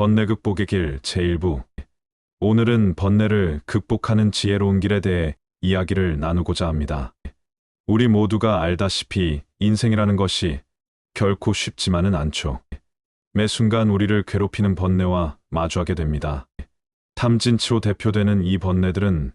번뇌 극복의 길 제1부. 오늘은 번뇌를 극복하는 지혜로운 길에 대해 이야기를 나누고자 합니다. 우리 모두가 알다시피 인생이라는 것이 결코 쉽지만은 않죠. 매 순간 우리를 괴롭히는 번뇌와 마주하게 됩니다. 탐진치로 대표되는 이 번뇌들은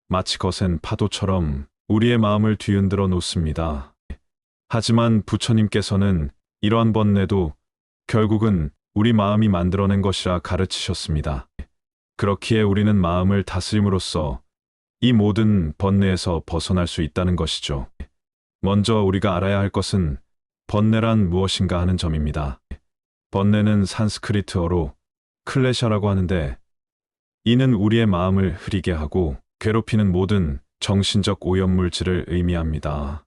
마치 거센 파도처럼 우리의 마음을 뒤흔들어 놓습니다. 하지만 부처님께서는 이러한 번뇌도 결국은 우리 마음이 만들어낸 것이라 가르치셨습니다. 그렇기에 우리는 마음을 다스림으로써 이 모든 번뇌에서 벗어날 수 있다는 것이죠. 먼저 우리가 알아야 할 것은 번뇌란 무엇인가 하는 점입니다. 번뇌는 산스크리트어로 클레샤라고 하는데, 이는 우리의 마음을 흐리게 하고 괴롭히는 모든 정신적 오염물질을 의미합니다.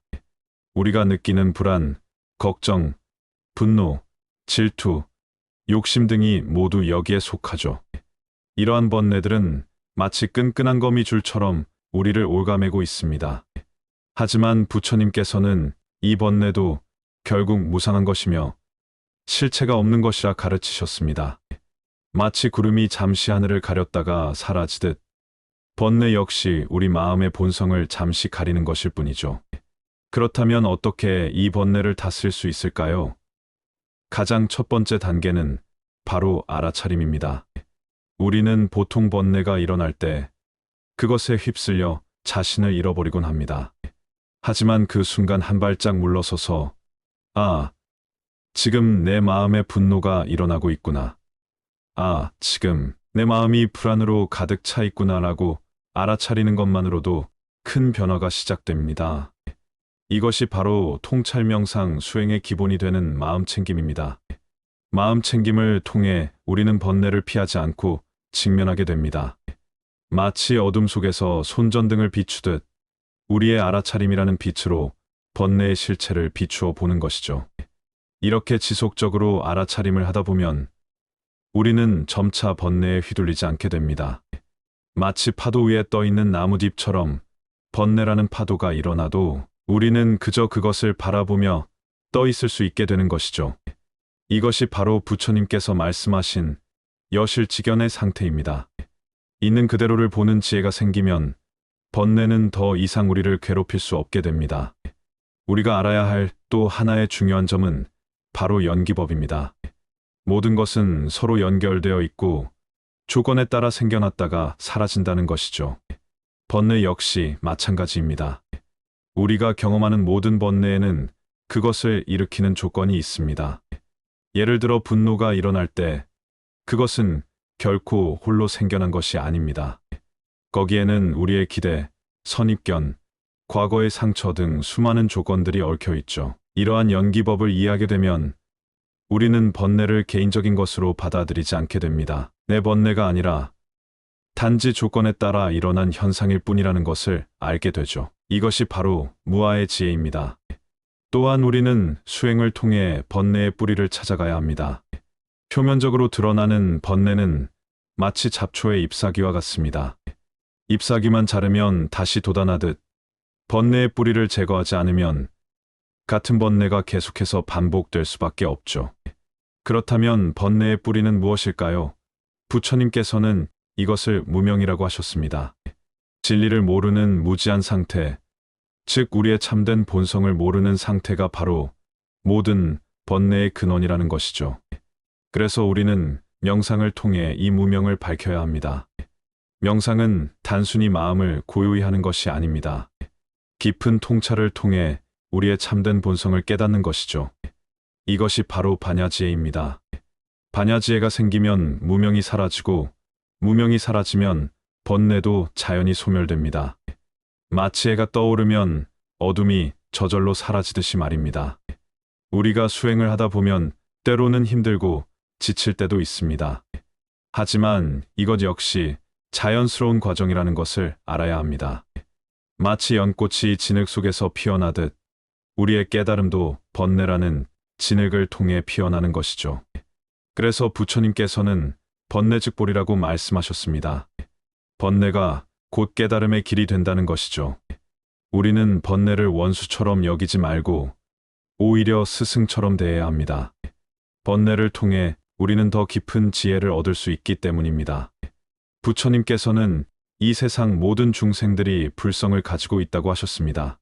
우리가 느끼는 불안, 걱정, 분노, 질투, 욕심 등이 모두 여기에 속하죠. 이러한 번뇌들은 마치 끈끈한 거미줄처럼 우리를 옭아매고 있습니다. 하지만 부처님께서는 이 번뇌도 결국 무상한 것이며 실체가 없는 것이라 가르치셨습니다. 마치 구름이 잠시 하늘을 가렸다가 사라지듯 번뇌 역시 우리 마음의 본성을 잠시 가리는 것일 뿐이죠. 그렇다면 어떻게 이 번뇌를 다스릴 수 있을까요? 가장 첫 번째 단계는 바로 알아차림입니다. 우리는 보통 번뇌가 일어날 때 그것에 휩쓸려 자신을 잃어버리곤 합니다. 하지만 그 순간 한 발짝 물러서서 지금 내 마음에 분노가 일어나고 있구나. 지금 내 마음이 불안으로 가득 차 있구나라고 알아차리는 것만으로도 큰 변화가 시작됩니다. 이것이 바로 통찰 명상 수행의 기본이 되는 마음챙김입니다. 마음챙김을 통해 우리는 번뇌를 피하지 않고 직면하게 됩니다. 마치 어둠 속에서 손전등을 비추듯 우리의 알아차림이라는 빛으로 번뇌의 실체를 비추어 보는 것이죠. 이렇게 지속적으로 알아차림을 하다 보면 우리는 점차 번뇌에 휘둘리지 않게 됩니다. 마치 파도 위에 떠 있는 나뭇잎처럼 번뇌라는 파도가 일어나도 우리는 그저 그것을 바라보며 떠 있을 수 있게 되는 것이죠. 이것이 바로 부처님께서 말씀하신 여실직연의 상태입니다. 있는 그대로를 보는 지혜가 생기면 번뇌는 더 이상 우리를 괴롭힐 수 없게 됩니다. 우리가 알아야 할 또 하나의 중요한 점은 바로 연기법입니다. 모든 것은 서로 연결되어 있고 조건에 따라 생겨났다가 사라진다는 것이죠. 번뇌 역시 마찬가지입니다. 우리가 경험하는 모든 번뇌에는 그것을 일으키는 조건이 있습니다. 예를 들어 분노가 일어날 때 그것은 결코 홀로 생겨난 것이 아닙니다. 거기에는 우리의 기대, 선입견, 과거의 상처 등 수많은 조건들이 얽혀 있죠. 이러한 연기법을 이해하게 되면 우리는 번뇌를 개인적인 것으로 받아들이지 않게 됩니다. 내 번뇌가 아니라 단지 조건에 따라 일어난 현상일 뿐이라는 것을 알게 되죠. 이것이 바로 무아의 지혜입니다. 또한 우리는 수행을 통해 번뇌의 뿌리를 찾아가야 합니다. 표면적으로 드러나는 번뇌는 마치 잡초의 잎사귀와 같습니다. 잎사귀만 자르면 다시 돋아나듯 번뇌의 뿌리를 제거하지 않으면 같은 번뇌가 계속해서 반복될 수밖에 없죠. 그렇다면 번뇌의 뿌리는 무엇일까요? 부처님께서는 이것을 무명이라고 하셨습니다. 진리를 모르는 무지한 상태, 즉 우리의 참된 본성을 모르는 상태가 바로 모든 번뇌의 근원이라는 것이죠. 그래서 우리는 명상을 통해 이 무명을 밝혀야 합니다. 명상은 단순히 마음을 고요히 하는 것이 아닙니다. 깊은 통찰을 통해 우리의 참된 본성을 깨닫는 것이죠. 이것이 바로 반야지혜입니다. 반야지혜가 생기면 무명이 사라지고 무명이 사라지면 번뇌도 자연히 소멸됩니다. 마치 해가 떠오르면 어둠이 저절로 사라지듯이 말입니다. 우리가 수행을 하다 보면 때로는 힘들고 지칠 때도 있습니다. 하지만 이것 역시 자연스러운 과정이라는 것을 알아야 합니다. 마치 연꽃이 진흙 속에서 피어나듯 우리의 깨달음도 번뇌라는 진흙을 통해 피어나는 것이죠. 그래서 부처님께서는 번뇌즉볼이라고 말씀하셨습니다. 번뇌가 곧 깨달음의 길이 된다는 것이죠. 우리는 번뇌를 원수처럼 여기지 말고 오히려 스승처럼 대해야 합니다. 번뇌를 통해 우리는 더 깊은 지혜를 얻을 수 있기 때문입니다. 부처님께서는 이 세상 모든 중생들이 불성을 가지고 있다고 하셨습니다.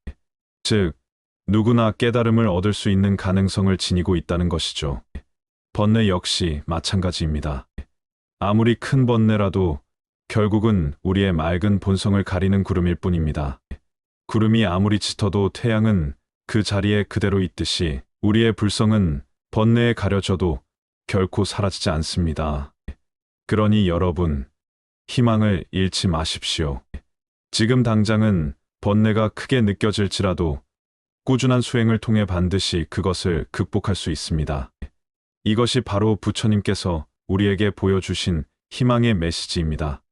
즉, 누구나 깨달음을 얻을 수 있는 가능성을 지니고 있다는 것이죠. 번뇌 역시 마찬가지입니다. 아무리 큰 번뇌라도 결국은 우리의 맑은 본성을 가리는 구름일 뿐입니다. 구름이 아무리 짙어도 태양은 그 자리에 그대로 있듯이 우리의 불성은 번뇌에 가려져도 결코 사라지지 않습니다. 그러니 여러분, 희망을 잃지 마십시오. 지금 당장은 번뇌가 크게 느껴질지라도 꾸준한 수행을 통해 반드시 그것을 극복할 수 있습니다. 이것이 바로 부처님께서 우리에게 보여주신 희망의 메시지입니다.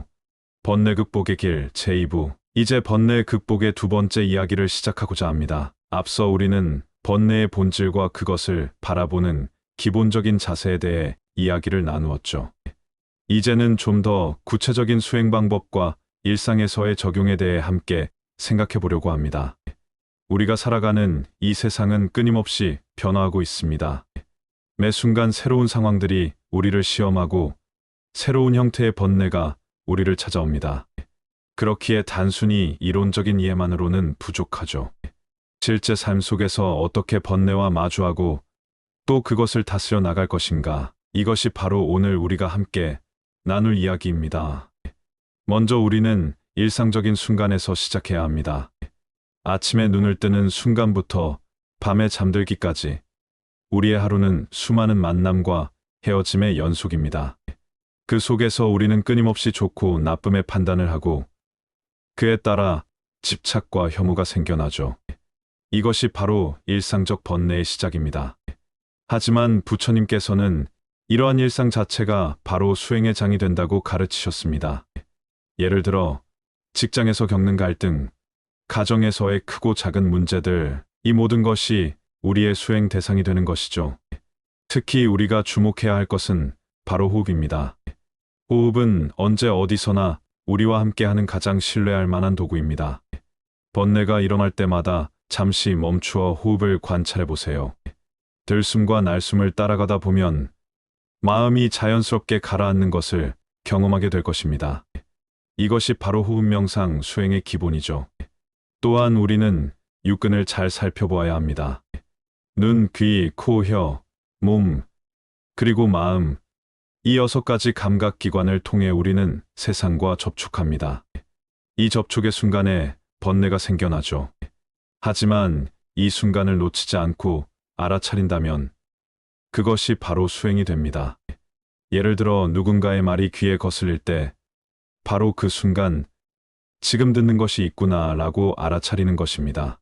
번뇌 극복의 길 제2부. 이제 번뇌 극복의 두 번째 이야기를 시작하고자 합니다. 앞서 우리는 번뇌의 본질과 그것을 바라보는 기본적인 자세에 대해 이야기를 나누었죠. 이제는 좀 더 구체적인 수행 방법과 일상에서의 적용에 대해 함께 생각해 보려고 합니다. 우리가 살아가는 이 세상은 끊임없이 변화하고 있습니다. 매 순간 새로운 상황들이 우리를 시험하고 새로운 형태의 번뇌가 우리를 찾아옵니다. 그렇기에 단순히 이론적인 이해만으로는 부족하죠. 실제 삶 속에서 어떻게 번뇌와 마주하고 또 그것을 다스려 나갈 것인가, 이것이 바로 오늘 우리가 함께 나눌 이야기입니다. 먼저 우리는 일상적인 순간에서 시작해야 합니다. 아침에 눈을 뜨는 순간부터 밤에 잠들기까지 우리의 하루는 수많은 만남과 헤어짐의 연속입니다. 그 속에서 우리는 끊임없이 좋고 나쁨의 판단을 하고 그에 따라 집착과 혐오가 생겨나죠. 이것이 바로 일상적 번뇌의 시작입니다. 하지만 부처님께서는 이러한 일상 자체가 바로 수행의 장이 된다고 가르치셨습니다. 예를 들어 직장에서 겪는 갈등, 가정에서의 크고 작은 문제들, 이 모든 것이 우리의 수행 대상이 되는 것이죠. 특히 우리가 주목해야 할 것은 바로 호흡입니다. 호흡은 언제 어디서나 우리와 함께하는 가장 신뢰할 만한 도구입니다. 번뇌가 일어날 때마다 잠시 멈추어 호흡을 관찰해 보세요. 들숨과 날숨을 따라가다 보면 마음이 자연스럽게 가라앉는 것을 경험하게 될 것입니다. 이것이 바로 호흡 명상 수행의 기본이죠. 또한 우리는 육근을 잘 살펴보아야 합니다. 눈, 귀, 코, 혀, 몸, 그리고 마음, 이 6가지 감각기관을 통해 우리는 세상과 접촉합니다. 이 접촉의 순간에 번뇌가 생겨나죠. 하지만 이 순간을 놓치지 않고 알아차린다면 그것이 바로 수행이 됩니다. 예를 들어 누군가의 말이 귀에 거슬릴 때 바로 그 순간 지금 듣는 것이 있구나 라고 알아차리는 것입니다.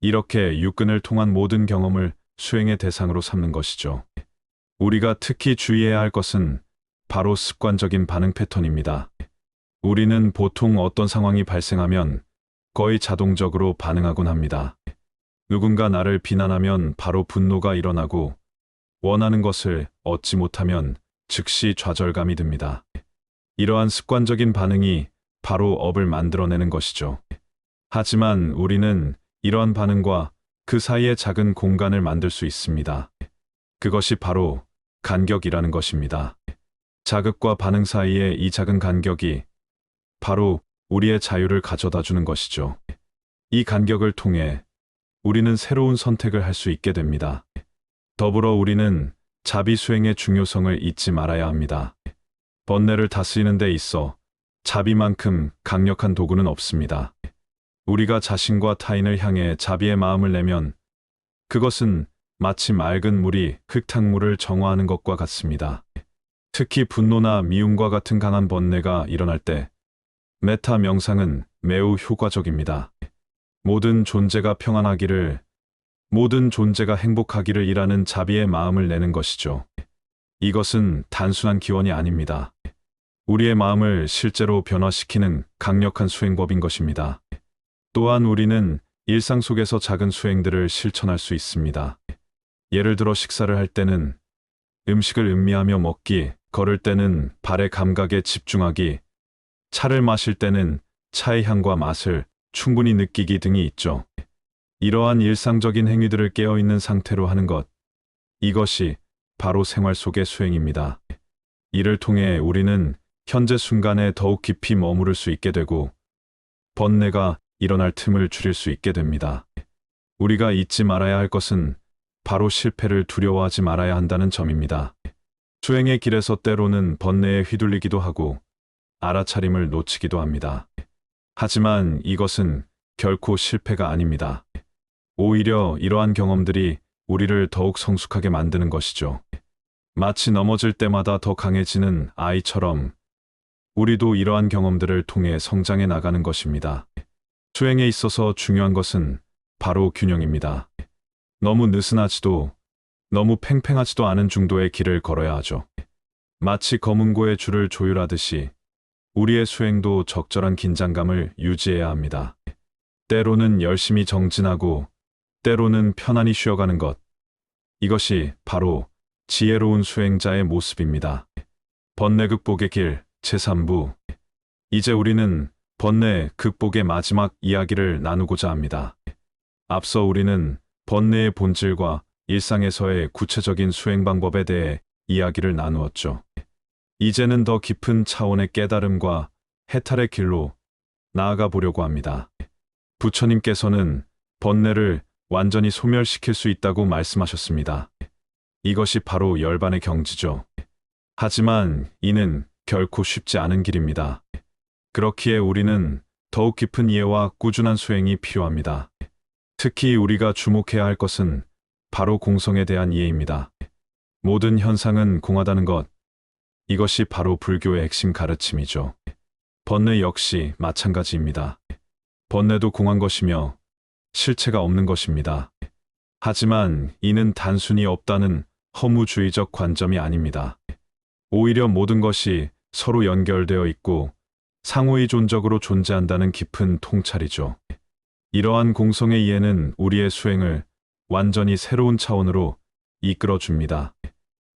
이렇게 육근을 통한 모든 경험을 수행의 대상으로 삼는 것이죠. 우리가 특히 주의해야 할 것은 바로 습관적인 반응 패턴입니다. 우리는 보통 어떤 상황이 발생하면 거의 자동적으로 반응하곤 합니다. 누군가 나를 비난하면 바로 분노가 일어나고 원하는 것을 얻지 못하면 즉시 좌절감이 듭니다. 이러한 습관적인 반응이 바로 업을 만들어내는 것이죠. 하지만 우리는 이러한 반응과 그 사이에 작은 공간을 만들 수 있습니다. 그것이 바로 간격이라는 것입니다. 자극과 반응 사이의 이 작은 간격이 바로 우리의 자유를 가져다 주는 것이죠. 이 간격을 통해 우리는 새로운 선택을 할 수 있게 됩니다. 더불어 우리는 자비 수행의 중요성을 잊지 말아야 합니다. 번뇌를 다스리는 데 있어 자비만큼 강력한 도구는 없습니다. 우리가 자신과 타인을 향해 자비의 마음을 내면 그것은 마치 맑은 물이 흙탕물을 정화하는 것과 같습니다. 특히 분노나 미움과 같은 강한 번뇌가 일어날 때 메타 명상은 매우 효과적입니다. 모든 존재가 평안하기를, 모든 존재가 행복하기를 이라는 자비의 마음을 내는 것이죠. 이것은 단순한 기원이 아닙니다. 우리의 마음을 실제로 변화시키는 강력한 수행법인 것입니다. 또한 우리는 일상 속에서 작은 수행들을 실천할 수 있습니다. 예를 들어 식사를 할 때는 음식을 음미하며 먹기, 걸을 때는 발의 감각에 집중하기, 차를 마실 때는 차의 향과 맛을 충분히 느끼기 등이 있죠. 이러한 일상적인 행위들을 깨어있는 상태로 하는 것, 이것이 바로 생활 속의 수행입니다. 이를 통해 우리는 현재 순간에 더욱 깊이 머무를 수 있게 되고 번뇌가 일어날 틈을 줄일 수 있게 됩니다. 우리가 잊지 말아야 할 것은 바로 실패를 두려워하지 말아야 한다는 점입니다. 수행의 길에서 때로는 번뇌에 휘둘리기도 하고 알아차림을 놓치기도 합니다. 하지만 이것은 결코 실패가 아닙니다. 오히려 이러한 경험들이 우리를 더욱 성숙하게 만드는 것이죠. 마치 넘어질 때마다 더 강해지는 아이처럼 우리도 이러한 경험들을 통해 성장해 나가는 것입니다. 수행에 있어서 중요한 것은 바로 균형입니다. 너무 느슨하지도 너무 팽팽하지도 않은 중도의 길을 걸어야 하죠. 마치 검은고의 줄을 조율하듯이 우리의 수행도 적절한 긴장감을 유지해야 합니다. 때로는 열심히 정진하고 때로는 편안히 쉬어가는 것. 이것이 바로 지혜로운 수행자의 모습입니다. 번뇌 극복의 길 제3부. 이제 우리는 번뇌 극복의 마지막 이야기를 나누고자 합니다. 앞서 우리는 번뇌의 본질과 일상에서의 구체적인 수행 방법에 대해 이야기를 나누었죠. 이제는 더 깊은 차원의 깨달음과 해탈의 길로 나아가 보려고 합니다. 부처님께서는 번뇌를 완전히 소멸시킬 수 있다고 말씀하셨습니다. 이것이 바로 열반의 경지죠. 하지만 이는 결코 쉽지 않은 길입니다. 그렇기에 우리는 더욱 깊은 이해와 꾸준한 수행이 필요합니다. 특히 우리가 주목해야 할 것은 바로 공성에 대한 이해입니다. 모든 현상은 공하다는 것, 이것이 바로 불교의 핵심 가르침이죠. 번뇌 역시 마찬가지입니다. 번뇌도 공한 것이며 실체가 없는 것입니다. 하지만 이는 단순히 없다는 허무주의적 관점이 아닙니다. 오히려 모든 것이 서로 연결되어 있고 상호의존적으로 존재한다는 깊은 통찰이죠. 이러한 공성의 이해는 우리의 수행을 완전히 새로운 차원으로 이끌어줍니다.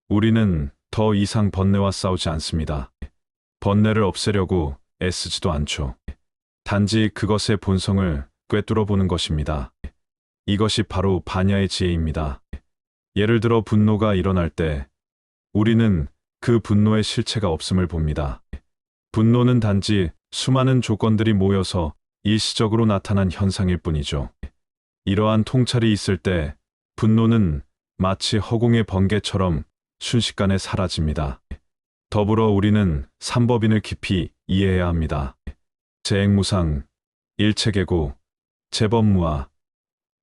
우리는 더 이상 번뇌와 싸우지 않습니다. 번뇌를 없애려고 애쓰지도 않죠. 단지 그것의 본성을 꿰뚫어 보는 것입니다. 이것이 바로 반야의 지혜입니다. 예를 들어 분노가 일어날 때 우리는 그 분노의 실체가 없음을 봅니다. 분노는 단지 수많은 조건들이 모여서 일시적으로 나타난 현상일 뿐이죠. 이러한 통찰이 있을 때 분노는 마치 허공의 번개처럼 순식간에 사라집니다. 더불어 우리는 삼법인을 깊이 이해해야 합니다. 재행무상, 일체계고, 재법무아.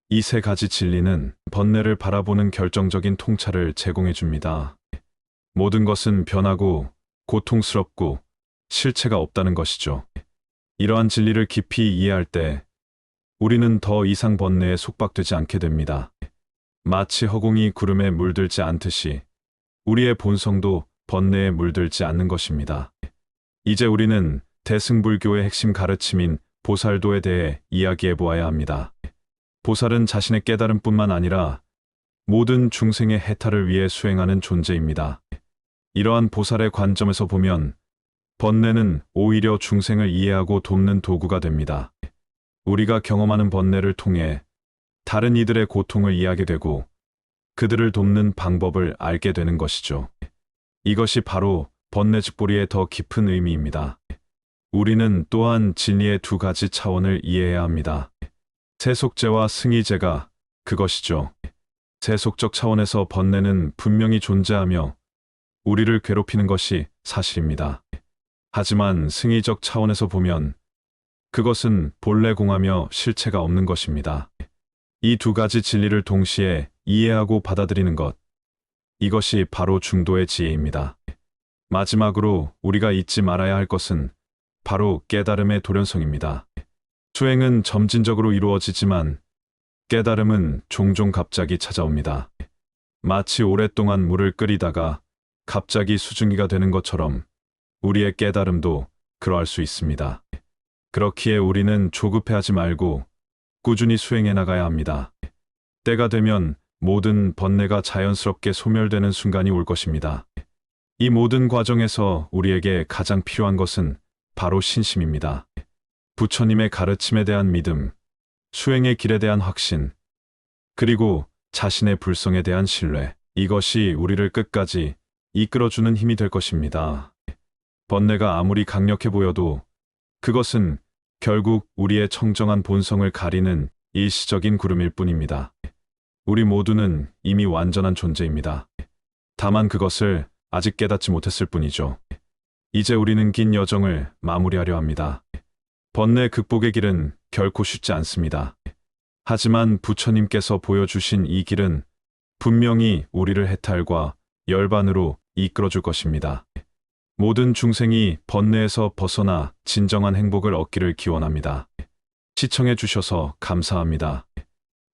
이 세 가지 진리는 번뇌를 바라보는 결정적인 통찰을 제공해 줍니다. 모든 것은 변하고 고통스럽고 실체가 없다는 것이죠. 이러한 진리를 깊이 이해할 때 우리는 더 이상 번뇌에 속박되지 않게 됩니다. 마치 허공이 구름에 물들지 않듯이 우리의 본성도 번뇌에 물들지 않는 것입니다. 이제 우리는 대승불교의 핵심 가르침인 보살도에 대해 이야기해 보아야 합니다. 보살은 자신의 깨달음뿐만 아니라 모든 중생의 해탈을 위해 수행하는 존재입니다. 이러한 보살의 관점에서 보면 번뇌는 오히려 중생을 이해하고 돕는 도구가 됩니다. 우리가 경험하는 번뇌를 통해 다른 이들의 고통을 이해하게 되고 그들을 돕는 방법을 알게 되는 것이죠. 이것이 바로 번뇌즉보리의 더 깊은 의미입니다. 우리는 또한 진리의 두 가지 차원을 이해해야 합니다. 세속제와 승의제가 그것이죠. 세속적 차원에서 번뇌는 분명히 존재하며 우리를 괴롭히는 것이 사실입니다. 하지만 승의적 차원에서 보면 그것은 본래 공하며 실체가 없는 것입니다. 이 두 가지 진리를 동시에 이해하고 받아들이는 것, 이것이 바로 중도의 지혜입니다. 마지막으로 우리가 잊지 말아야 할 것은 바로 깨달음의 돌연성입니다. 수행은 점진적으로 이루어지지만 깨달음은 종종 갑자기 찾아옵니다. 마치 오랫동안 물을 끓이다가 갑자기 수증기가 되는 것처럼 우리의 깨달음도 그러할 수 있습니다. 그렇기에 우리는 조급해하지 말고 꾸준히 수행해 나가야 합니다. 때가 되면 모든 번뇌가 자연스럽게 소멸되는 순간이 올 것입니다. 이 모든 과정에서 우리에게 가장 필요한 것은 바로 신심입니다. 부처님의 가르침에 대한 믿음, 수행의 길에 대한 확신, 그리고 자신의 불성에 대한 신뢰. 이것이 우리를 끝까지 이끌어주는 힘이 될 것입니다. 번뇌가 아무리 강력해 보여도 그것은 결국 우리의 청정한 본성을 가리는 일시적인 구름일 뿐입니다. 우리 모두는 이미 완전한 존재입니다. 다만 그것을 아직 깨닫지 못했을 뿐이죠. 이제 우리는 긴 여정을 마무리하려 합니다. 번뇌 극복의 길은 결코 쉽지 않습니다. 하지만 부처님께서 보여주신 이 길은 분명히 우리를 해탈과 열반으로 이끌어줄 것입니다. 모든 중생이 번뇌에서 벗어나 진정한 행복을 얻기를 기원합니다. 시청해 주셔서 감사합니다.